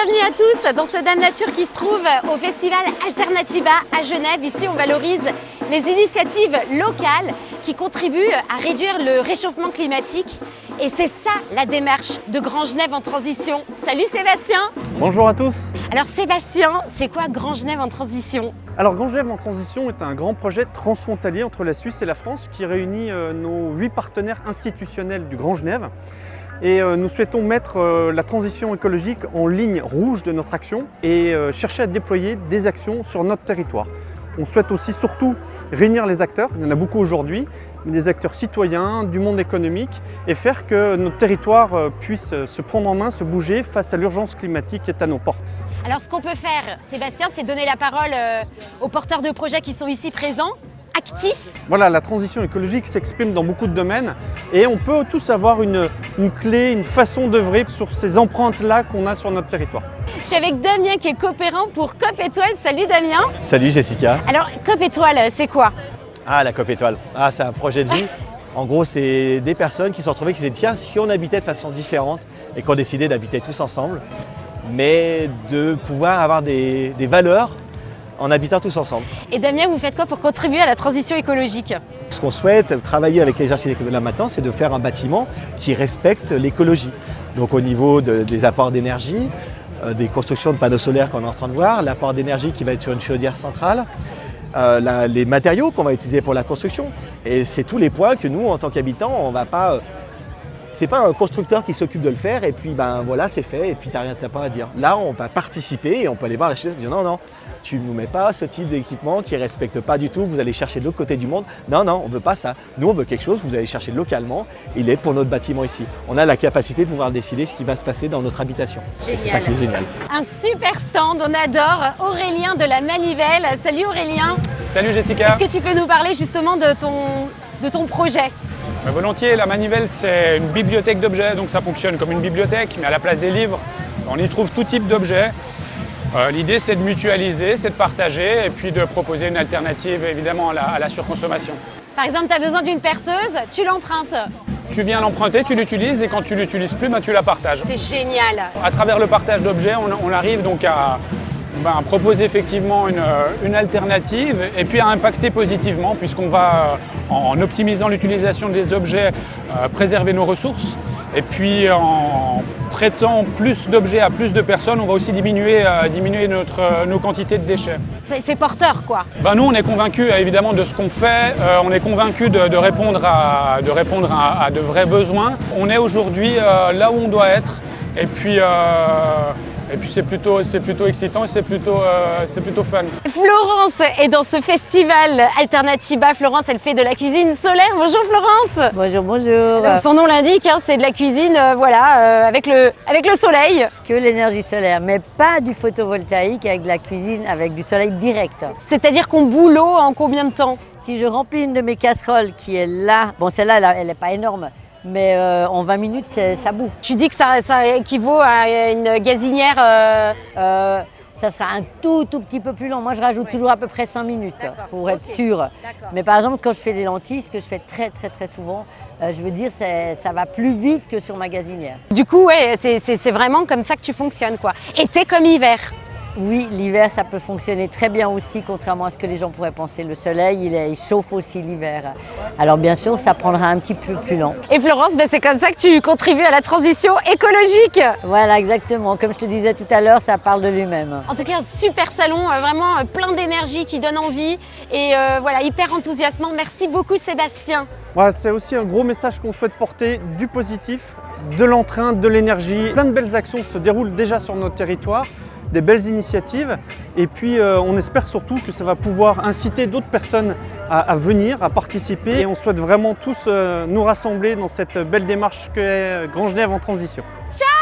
bienvenue à tous dans ce Dame Nature qui se trouve au festival Alternativa à Genève. Ici, on valorise les initiatives locales qui contribuent à réduire le réchauffement climatique. Et c'est ça la démarche de Grand Genève en transition. Salut Sébastien! Bonjour à tous! Alors Sébastien, c'est quoi Grand Genève en transition? Alors Grand Genève en transition est un grand projet transfrontalier entre la Suisse et la France qui réunit nos 8 partenaires institutionnels du Grand Genève. Et nous souhaitons mettre la transition écologique en ligne rouge de notre action et chercher à déployer des actions sur notre territoire. On souhaite aussi surtout réunir les acteurs, il y en a beaucoup aujourd'hui, mais des acteurs citoyens, du monde économique, et faire que notre territoire puisse se prendre en main, se bouger face à l'urgence climatique qui est à nos portes. Alors ce qu'on peut faire, Sébastien, c'est donner la parole aux porteurs de projets qui sont ici présents. Actif. Voilà, la transition écologique s'exprime dans beaucoup de domaines et on peut tous avoir une clé, une façon d'œuvrer sur ces empreintes-là qu'on a sur notre territoire. Je suis avec Damien qui est coopérant pour COP Étoile. Salut Damien. Salut Jessica. Alors COP Étoile, c'est quoi? Ah, la COP Étoile. Ah, c'est un projet de vie. En gros, c'est des personnes qui se sont retrouvées qui se disent tiens, si on habitait de façon différente et qu'on décidait d'habiter tous ensemble, mais de pouvoir avoir des valeurs en habitant tous ensemble. Et Damien, vous faites quoi pour contribuer à la transition écologique? Ce qu'on souhaite travailler avec les architectes là maintenant, c'est de faire un bâtiment qui respecte l'écologie. Donc au niveau des apports d'énergie, des constructions de panneaux solaires qu'on est en train de voir, l'apport d'énergie qui va être sur une chaudière centrale, les matériaux qu'on va utiliser pour la construction. Et c'est tous les points que nous, en tant qu'habitants, on ne va pas... C'est pas un constructeur qui s'occupe de le faire et puis ben voilà, c'est fait et puis t'as pas à dire. Là, on va participer et on peut aller voir la chaise et dire non, tu ne nous mets pas ce type d'équipement qui ne respecte pas du tout, vous allez chercher de l'autre côté du monde. Non, on ne veut pas ça. Nous, on veut quelque chose, vous allez chercher localement, il est pour notre bâtiment ici. On a la capacité de pouvoir décider ce qui va se passer dans notre habitation. Génial. Et c'est ça qui est génial. Un super stand, on adore. Aurélien de la Manivelle. Salut Aurélien. Salut Jessica. Est-ce que tu peux nous parler justement de ton projet? Volontiers, la Manivelle c'est une bibliothèque d'objets, donc ça fonctionne comme une bibliothèque, mais à la place des livres, on y trouve tout type d'objets. L'idée c'est de mutualiser, c'est de partager et puis de proposer une alternative évidemment à la surconsommation. Par exemple, tu as besoin d'une perceuse, tu l'empruntes. Tu viens l'emprunter, tu l'utilises et quand tu l'utilises plus, tu la partages. C'est génial. À travers le partage d'objets, on arrive donc à proposer effectivement une alternative et puis à impacter positivement puisqu'on va, en optimisant l'utilisation des objets, préserver nos ressources et puis en prêtant plus d'objets à plus de personnes, on va aussi diminuer nos quantités de déchets. C'est porteur quoi. Nous on est convaincus évidemment de ce qu'on fait, on est convaincus de répondre à de vrais besoins. On est aujourd'hui là où on doit être et puis c'est plutôt excitant et c'est plutôt fun. Florence est dans ce festival Alternativa. Florence, elle fait de la cuisine solaire. Bonjour Florence. Bonjour, bonjour. Alors, son nom l'indique, c'est de la cuisine avec le soleil. Que l'énergie solaire, mais pas du photovoltaïque avec de la cuisine avec du soleil direct. C'est-à-dire qu'on bout l'eau en combien de temps? Si je remplis une de mes casseroles qui est là, bon celle-là elle n'est pas énorme, mais en 20 minutes, ça bout. Tu dis que ça équivaut à une gazinière Ça sera un tout petit peu plus long. Moi, je rajoute toujours à peu près 5 minutes pour être sûre. Mais par exemple, quand je fais des lentilles, ce que je fais très souvent, je veux dire, ça va plus vite que sur ma gazinière. Du coup, ouais, c'est vraiment comme ça que tu fonctionnes, quoi. Été comme hiver. Oui, l'hiver, ça peut fonctionner très bien aussi, contrairement à ce que les gens pourraient penser. Le soleil, il chauffe aussi l'hiver. Alors bien sûr, ça prendra un petit peu plus long. Et Florence, c'est comme ça que tu contribues à la transition écologique. Voilà, exactement. Comme je te disais tout à l'heure, ça parle de lui-même. En tout cas, un super salon, vraiment plein d'énergie qui donne envie et voilà, hyper enthousiasmant. Merci beaucoup Sébastien. Voilà, c'est aussi un gros message qu'on souhaite porter, du positif, de l'entrain, de l'énergie. Plein de belles actions se déroulent déjà sur notre territoire. Des belles initiatives et puis on espère surtout que ça va pouvoir inciter d'autres personnes à venir, à participer et on souhaite vraiment tous nous rassembler dans cette belle démarche qu'est Grand Genève en transition. Ciao!